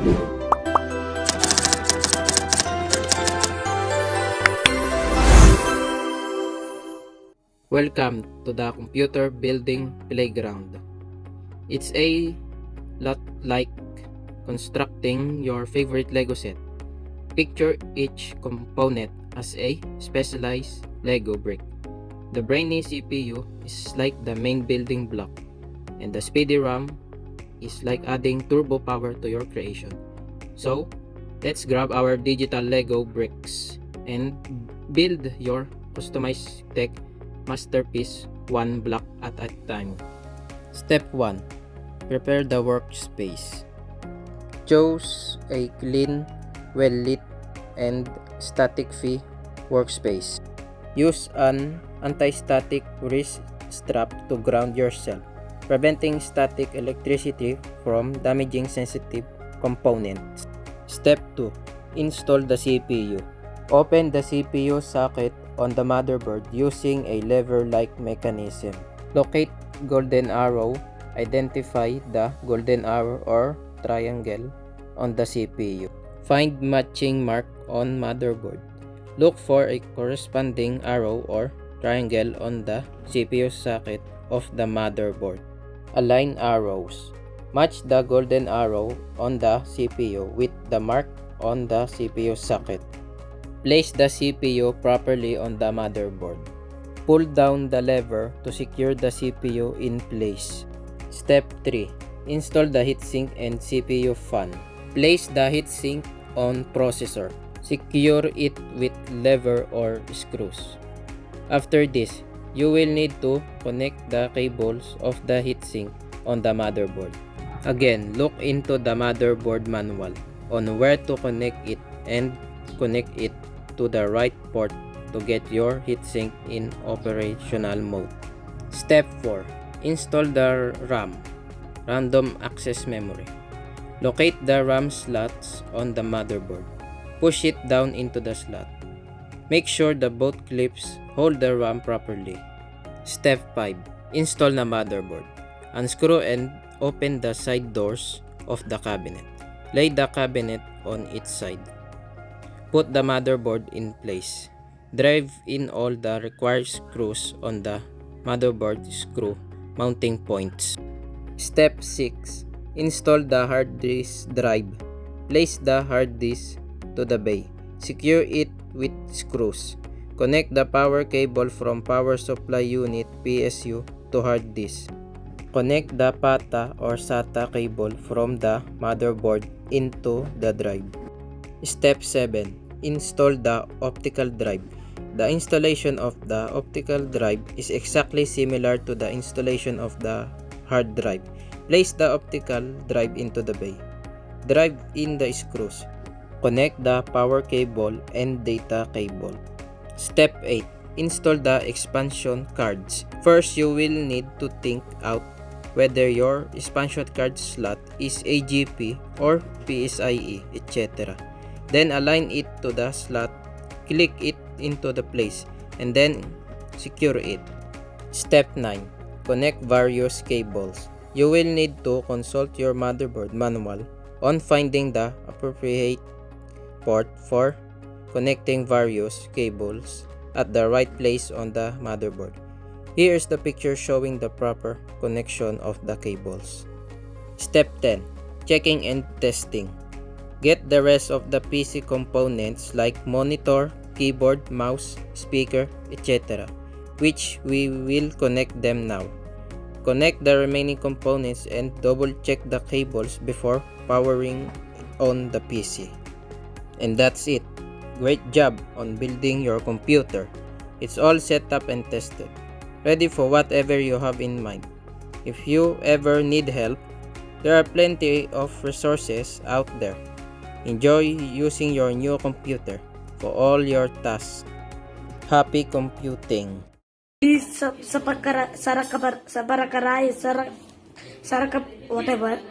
Welcome to the computer building playground. It's a lot like constructing your favorite Lego set. Picture each component as a specialized Lego brick. The brainy CPU is like the main building block, and the speedy RAM is like adding turbo power to your creation. So, let's grab our digital Lego bricks and build your customized tech masterpiece one block at a time. Step 1. Prepare the workspace. Choose a clean, well-lit, and static-free workspace. Use an anti-static wrist strap to ground yourself, preventing static electricity from damaging sensitive components. Step 2. Install the CPU. Open the CPU socket on the motherboard using a lever-like mechanism. Locate golden arrow. Identify the golden arrow or triangle on the CPU. Find matching mark on motherboard. Look for a corresponding arrow or triangle on the CPU socket of the motherboard. Align arrows. Match the golden arrow on the CPU with the mark on the CPU socket. Place the CPU properly on the motherboard. Pull down the lever to secure the CPU in place. Step 3. Install the heatsink and CPU fan. Place the heatsink on processor. Secure it with lever or screws. After this, you will need to connect the cables of the heatsink on the motherboard. Again, look into the motherboard manual on where to connect it and connect it to the right port to get your heatsink in operational mode. Step 4. Install the RAM, random access memory. Locate the RAM slots on the motherboard. Push it down into the slot. Make sure the both clips hold the RAM properly. Step 5. Install the motherboard. Unscrew and open the side doors of the cabinet. Lay the cabinet on its side. Put the motherboard in place. Drive in all the required screws on the motherboard screw mounting points. Step 6. Install the hard disk drive. Place the hard disk to the bay. Secure it with screws. Connect the power cable from power supply unit PSU to hard disk. Connect the PATA or SATA cable from the motherboard into the drive. Step 7. Install the optical drive. The installation of the optical drive is exactly similar to the installation of the hard drive. Place the optical drive into the bay. Drive in the screws. Connect the power cable and data cable. Step 8. Install the expansion cards. First, you will need to think out whether your expansion card slot is AGP or PCIe, etc. Then align it to the slot, click it into the place, and then secure it. Step 9. Connect various cables. You will need to consult your motherboard manual on finding the appropriate port for connecting various cables at the right place on the motherboard. Here is the picture showing the proper connection of the cables. Step 10. Checking and testing. Get the rest of the PC components like monitor, keyboard, mouse, speaker, etc., which we will connect them now. Connect the remaining components and double check the cables before powering on the PC. And that's it. Great job on building your computer. It's all set up and tested, ready for whatever you have in mind. If you ever need help, there are plenty of resources out there. Enjoy using your new computer for all your tasks. Happy computing! Sa barakaray, whatever.